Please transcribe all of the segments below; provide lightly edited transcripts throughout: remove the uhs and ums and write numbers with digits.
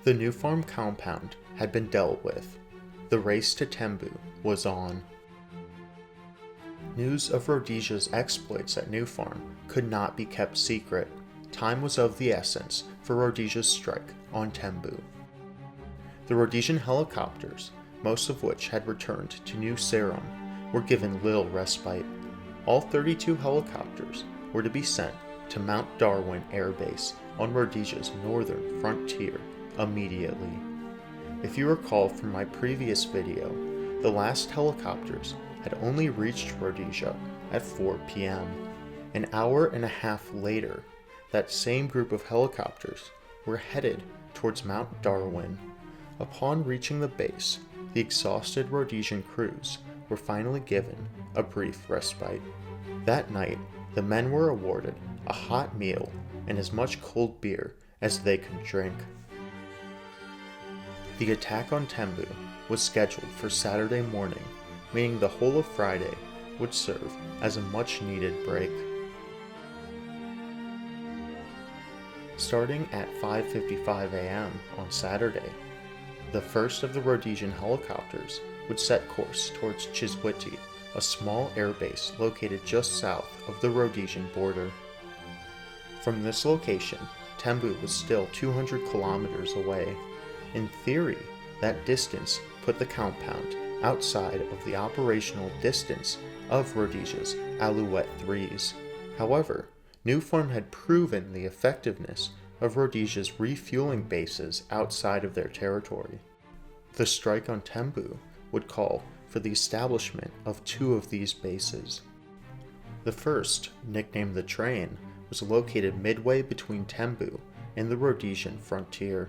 The new farm compound had been dealt with. The race to Tembue was on. News of Rhodesia's exploits at New Farm could not be kept secret. Time was of the essence for Rhodesia's strike on Tembue. The Rhodesian helicopters, most of which had returned to New Serum, were given little respite. All 32 helicopters were to be sent to Mount Darwin Air Base on Rhodesia's northern frontier immediately. If you recall from my previous video, the last helicopters had only reached Rhodesia at 4 p.m. An hour and a half later, that same group of helicopters were headed towards Mount Darwin. Upon reaching the base, the exhausted Rhodesian crews were finally given a brief respite. That night, the men were awarded a hot meal and as much cold beer as they could drink. The attack on Tembue was scheduled for Saturday morning, meaning the whole of Friday would serve as a much-needed break. Starting at 5:55 a.m. on Saturday, the first of the Rhodesian helicopters would set course towards Chiswiti, a small airbase located just south of the Rhodesian border. From this location, Tembue was still 200 kilometers away. In theory, that distance put the compound outside of the operational distance of Rhodesia's Alouette 3s. However, New Farm had proven the effectiveness of Rhodesia's refueling bases outside of their territory. The strike on Tembue would call for the establishment of two of these bases. The first, nicknamed the Train, was located midway between Tembue and the Rhodesian frontier.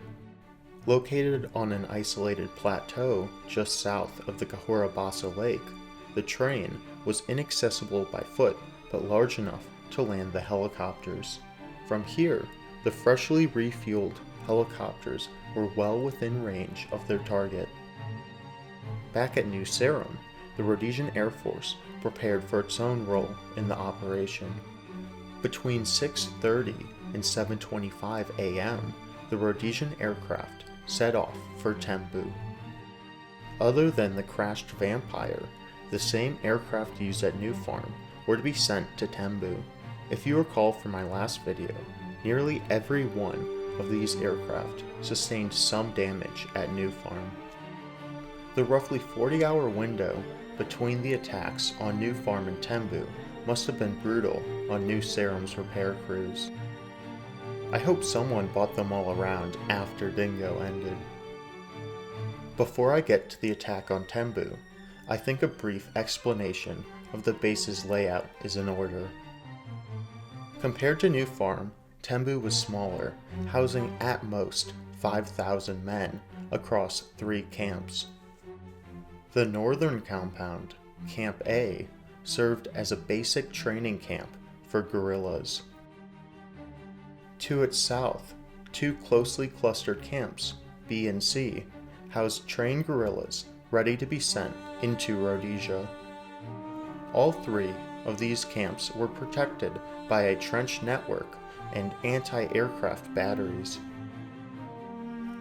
Located on an isolated plateau just south of the Cahora Lake, the Train was inaccessible by foot but large enough to land the helicopters. From here, the freshly refueled helicopters were well within range of their target. Back at New Serum, the Rhodesian Air Force prepared for its own role in the operation. Between 6:30 and 7:25 a.m., the Rhodesian aircraft set off for Tembue. Other than the crashed Vampire, the same aircraft used at New Farm were to be sent to Tembue. If you recall from my last video, nearly every one of these aircraft sustained some damage at New Farm. The roughly 40-hour window between the attacks on New Farm and Tembue must have been brutal on New Serum's repair crews. I hope someone bought them all around after Dingo ended. Before I get to the attack on Tembue, I think a brief explanation of the base's layout is in order. Compared to New Farm, Tembue was smaller, housing at most 5,000 men across 3 camps. The northern compound, Camp A, served as a basic training camp for guerrillas. To its south, 2 closely clustered camps, B and C, housed trained guerrillas ready to be sent into Rhodesia. All 3 of these camps were protected by a trench network and anti-aircraft batteries.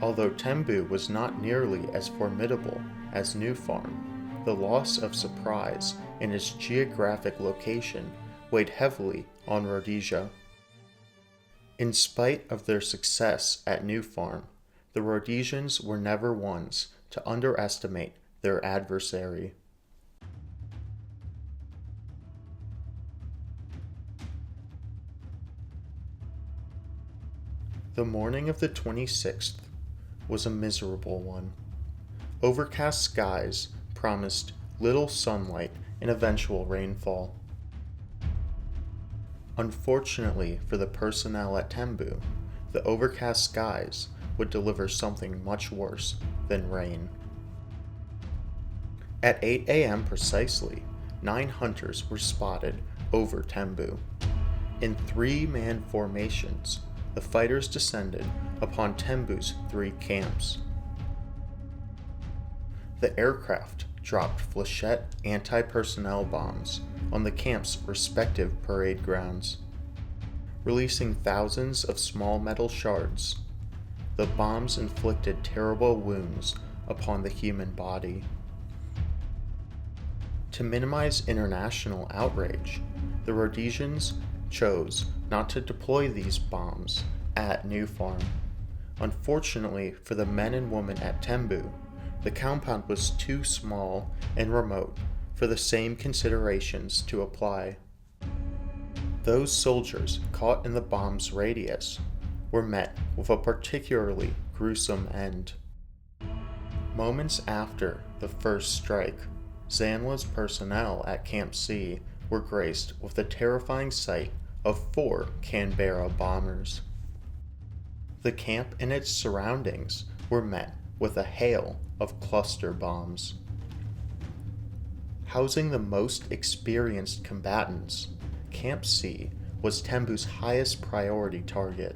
Although Tembue was not nearly as formidable as New Farm, the loss of surprise in its geographic location weighed heavily on Rhodesia. In spite of their success at New Farm, the Rhodesians were never ones to underestimate their adversary. The morning of the 26th was a miserable one. Overcast skies promised little sunlight and eventual rainfall. Unfortunately for the personnel at Tembue, the overcast skies would deliver something much worse than rain. At 8 a.m. precisely, 9 hunters were spotted over Tembue. In 3-man formations, the fighters descended upon Tembue's 3 camps. The aircraft dropped flechette anti-personnel bombs on the camp's respective parade grounds, releasing thousands of small metal shards. the bombs inflicted terrible wounds upon the human body. To minimize international outrage, the Rhodesians chose not to deploy these bombs at New Farm. Unfortunately for the men and women at Tembue, the compound was too small and remote for the same considerations to apply. Those soldiers caught in the bomb's radius were met with a particularly gruesome end. Moments after the first strike, ZANLA's personnel at Camp C were graced with the terrifying sight of 4 Canberra bombers. The camp and its surroundings were met with a hail of cluster bombs. Housing the most experienced combatants, Camp C was Tembue's highest priority target.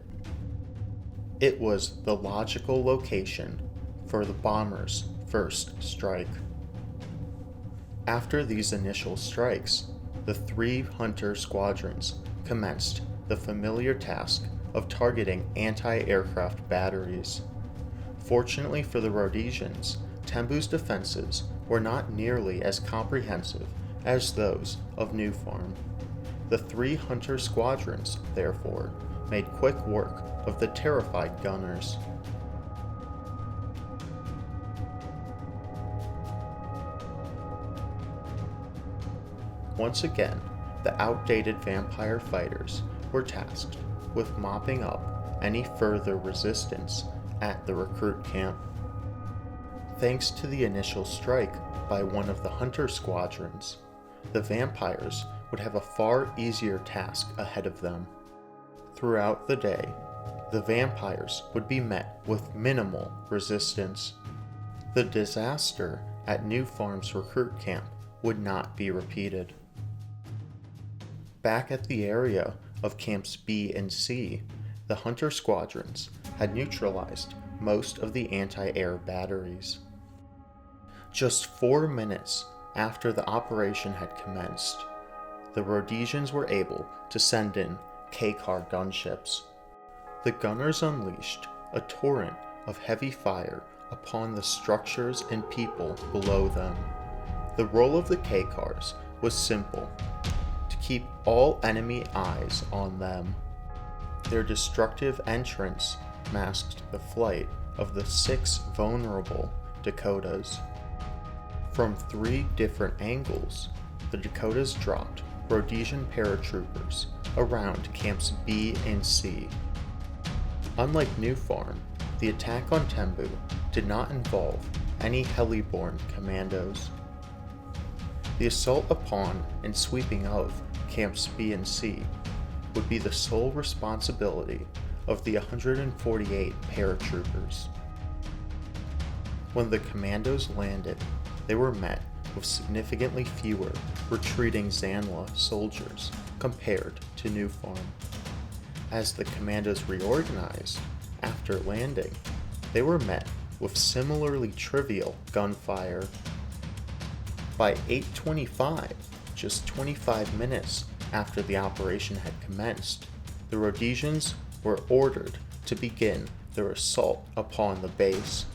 It was the logical location for the bombers' first strike. After these initial strikes, the 3 hunter squadrons commenced the familiar task of targeting anti-aircraft batteries. Fortunately for the Rhodesians, Tembue's defenses were not nearly as comprehensive as those of New Farm. The 3 hunter squadrons, therefore, made quick work of the terrified gunners. Once again, the outdated vampire fighters were tasked with mopping up any further resistance at the recruit camp. Thanks to the initial strike by one of the hunter squadrons, the vampires would have a far easier task ahead of them. Throughout the day, the vampires would be met with minimal resistance. The disaster at New Farm's recruit camp would not be repeated. Back at the area of Camps B and C, the hunter squadrons had neutralized most of the anti-air batteries. Just 4 minutes after the operation had commenced, the Rhodesians were able to send in K-car gunships. The gunners unleashed a torrent of heavy fire upon the structures and people below them. The role of the K-cars was simple: to keep all enemy eyes on them. Their destructive entrance masked the flight of the 6 vulnerable Dakotas. From 3 different angles, the Dakotas dropped Rhodesian paratroopers around Camps B and C. Unlike New Farm, the attack on Tembue did not involve any heli-borne commandos. The assault upon and sweeping of Camps B and C would be the sole responsibility of the 148 paratroopers. When the commandos landed, they were met with significantly fewer retreating ZANLA soldiers compared to New Farm. As the commandos reorganized after landing, they were met with similarly trivial gunfire. By 8:25, just 25 minutes after the operation had commenced, the Rhodesians were ordered to begin their assault upon the base.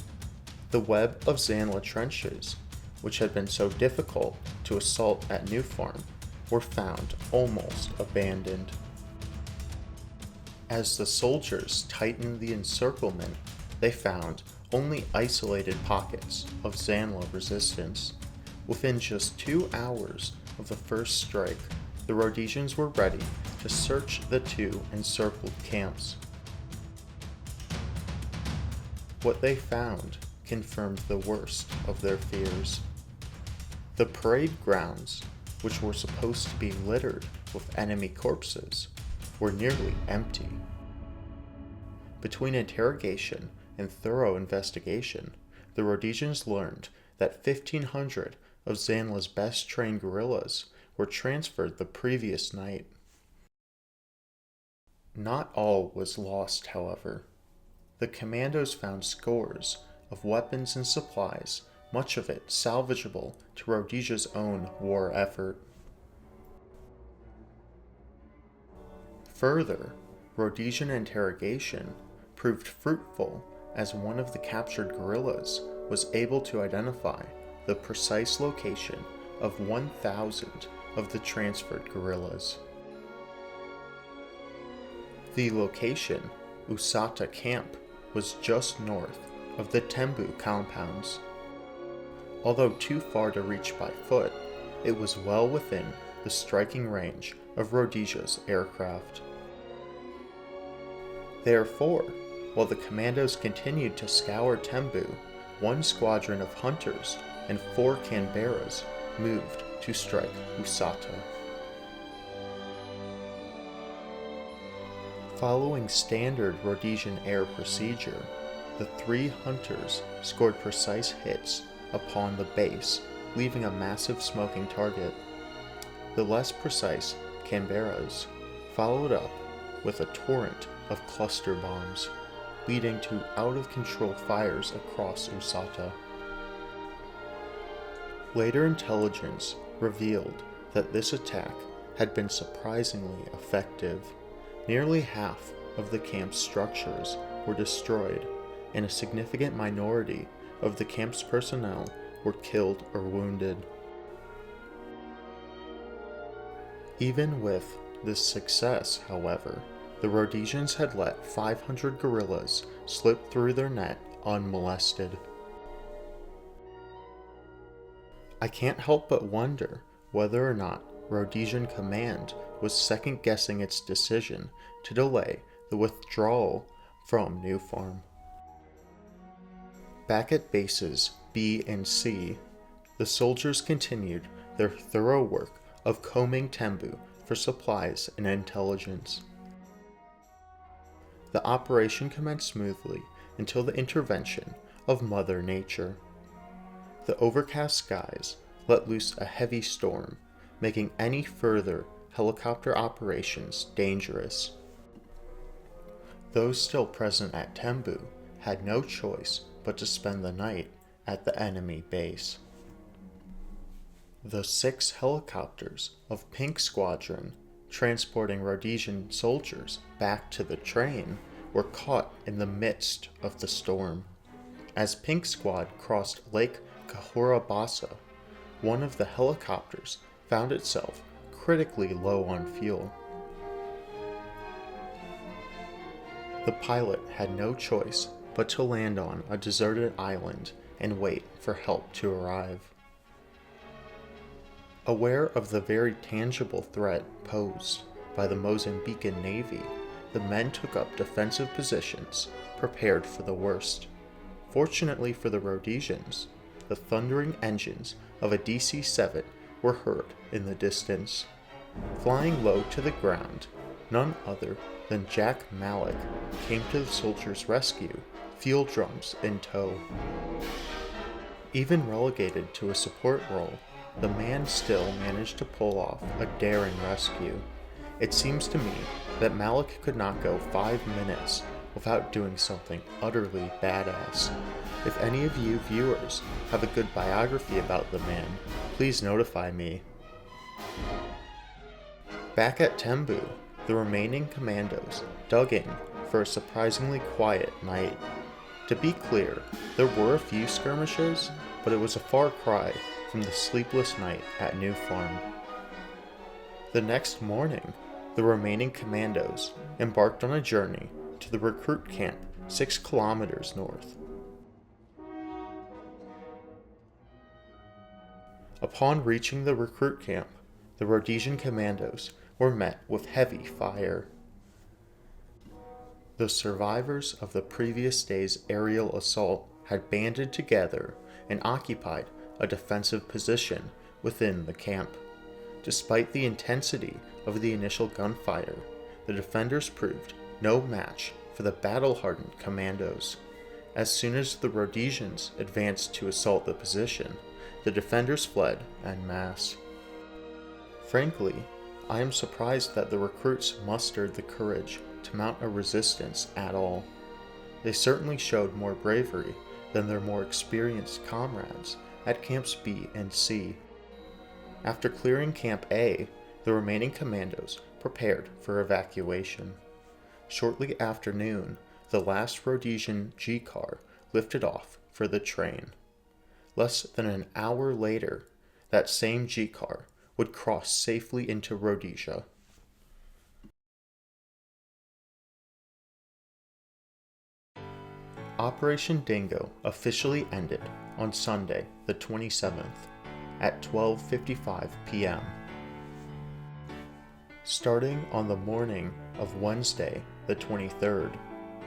The web of ZANLA trenches, which had been so difficult to assault at New Farm, were found almost abandoned. As the soldiers tightened the encirclement, they found only isolated pockets of ZANLA resistance. Within just 2 hours of the first strike, the Rhodesians were ready to search the 2 encircled camps. What they found confirmed the worst of their fears. The parade grounds, which were supposed to be littered with enemy corpses, were nearly empty. Between interrogation and thorough investigation, the Rhodesians learned that 1,500 of ZANLA's best trained guerrillas were transferred the previous night. Not all was lost, however. The commandos found scores of weapons and supplies, much of it salvageable to Rhodesia's own war effort. Further, Rhodesian interrogation proved fruitful as one of the captured guerrillas was able to identify the precise location of 1,000 of the transferred guerrillas. The location, Usata Camp, was just north of the Tembue compounds. Although too far to reach by foot, it was well within the striking range of Rhodesia's aircraft. Therefore, while the commandos continued to scour Tembue, one squadron of hunters and 4 Canberras moved to strike Usata. Following standard Rhodesian air procedure, the 3 hunters scored precise hits upon the base, leaving a massive smoking target. The less precise Canberras followed up with a torrent of cluster bombs, leading to out-of-control fires across Usata. Later intelligence revealed that this attack had been surprisingly effective. Nearly half of the camp's structures were destroyed, and a significant minority of the camp's personnel were killed or wounded. Even with this success, however, the Rhodesians had let 500 guerrillas slip through their net unmolested. I can't help but wonder whether or not Rhodesian command was second-guessing its decision to delay the withdrawal from New Farm. Back at bases B and C, the soldiers continued their thorough work of combing Tembue for supplies and intelligence. The operation commenced smoothly until the intervention of Mother Nature. The overcast skies let loose a heavy storm, making any further helicopter operations dangerous. Those still present at Tembue had no choice but to spend the night at the enemy base. The 6 helicopters of Pink Squadron, transporting Rhodesian soldiers back to the train, were caught in the midst of the storm. As Pink Squad crossed Lake Kahurabasa, one of the helicopters found itself critically low on fuel. The pilot had no choice but to land on a deserted island and wait for help to arrive. Aware of the very tangible threat posed by the Mozambican Navy, the men took up defensive positions, prepared for the worst. Fortunately for the Rhodesians, the thundering engines of a DC-7 were heard in the distance. Flying low to the ground, none other than Jack Malik came to the soldiers' rescue, fuel drums in tow. Even relegated to a support role, the man still managed to pull off a daring rescue. It seems to me that Malik could not go 5 minutes without doing something utterly badass. If any of you viewers have a good biography about the man, please notify me. Back at Tembue, the remaining commandos dug in for a surprisingly quiet night. To be clear, there were a few skirmishes, but it was a far cry from the sleepless night at New Farm. The next morning, the remaining commandos embarked on a journey to the recruit camp 6 kilometers north. Upon reaching the recruit camp, the Rhodesian commandos were met with heavy fire. The survivors of the previous day's aerial assault had banded together and occupied a defensive position within the camp. Despite the intensity of the initial gunfire, the defenders proved no match for the battle-hardened commandos. As soon as the Rhodesians advanced to assault the position, the defenders fled en masse. Frankly, I am surprised that the recruits mustered the courage to mount a resistance at all. They certainly showed more bravery than their more experienced comrades at Camps B and C. After clearing Camp A, the remaining commandos prepared for evacuation. Shortly after noon, the last Rhodesian G-car lifted off for the train. Less than an hour later, that same G-car would cross safely into Rhodesia. Operation Dingo officially ended on Sunday, the 27th, at 12:55 p.m. Starting on the morning of Wednesday, the 23rd,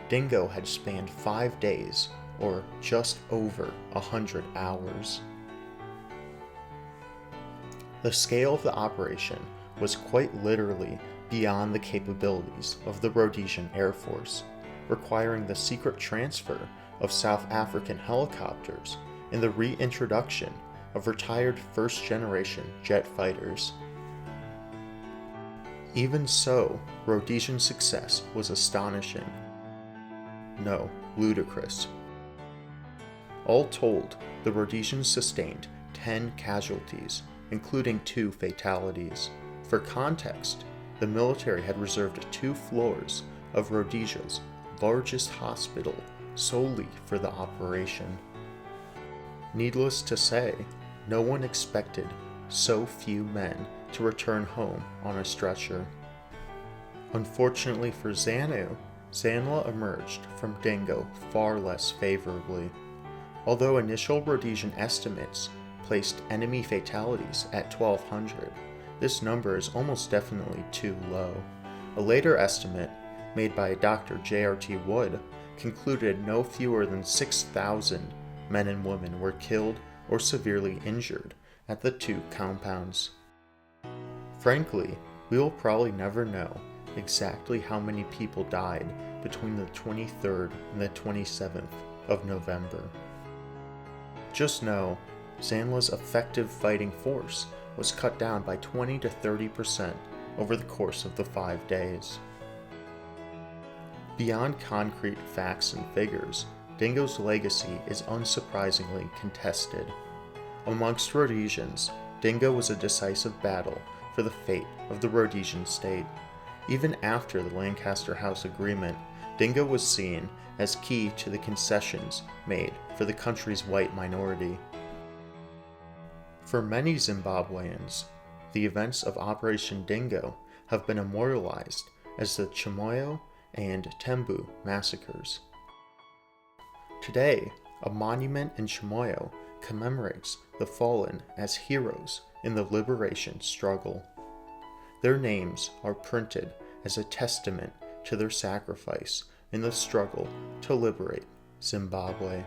Dingo had spanned 5 days, or just over 100 hours. The scale of the operation was quite literally beyond the capabilities of the Rhodesian Air Force, requiring the secret transfer of South African helicopters and the reintroduction of retired first-generation jet fighters. Even so, Rhodesian success was astonishing. No, ludicrous. All told, the Rhodesians sustained 10 casualties, including 2 fatalities. For context, the military had reserved 2 floors of Rhodesia's largest hospital solely for the operation. Needless to say, no one expected so few men to return home on a stretcher. Unfortunately for ZANLA emerged from Dingo far less favorably. Although initial Rhodesian estimates placed enemy fatalities at 1,200, this number is almost definitely too low. A later estimate, made by Dr. J.R.T. Wood, concluded no fewer than 6,000 men and women were killed or severely injured at the 2 compounds. Frankly, we will probably never know exactly how many people died between the 23rd and the 27th of November. Just know, ZANLA's effective fighting force was cut down by 20 to 30% over the course of the 5 days. Beyond concrete facts and figures, Dingo's legacy is unsurprisingly contested. Amongst Rhodesians, Dingo was a decisive battle for the fate of the Rhodesian state. Even after the Lancaster House Agreement, Dingo was seen as key to the concessions made for the country's white minority. For many Zimbabweans, the events of Operation Dingo have been immortalized as the Tembué and Tembue massacres. Today, a monument in Tembué commemorates the fallen as heroes in the liberation struggle. Their names are printed as a testament to their sacrifice in the struggle to liberate Zimbabwe.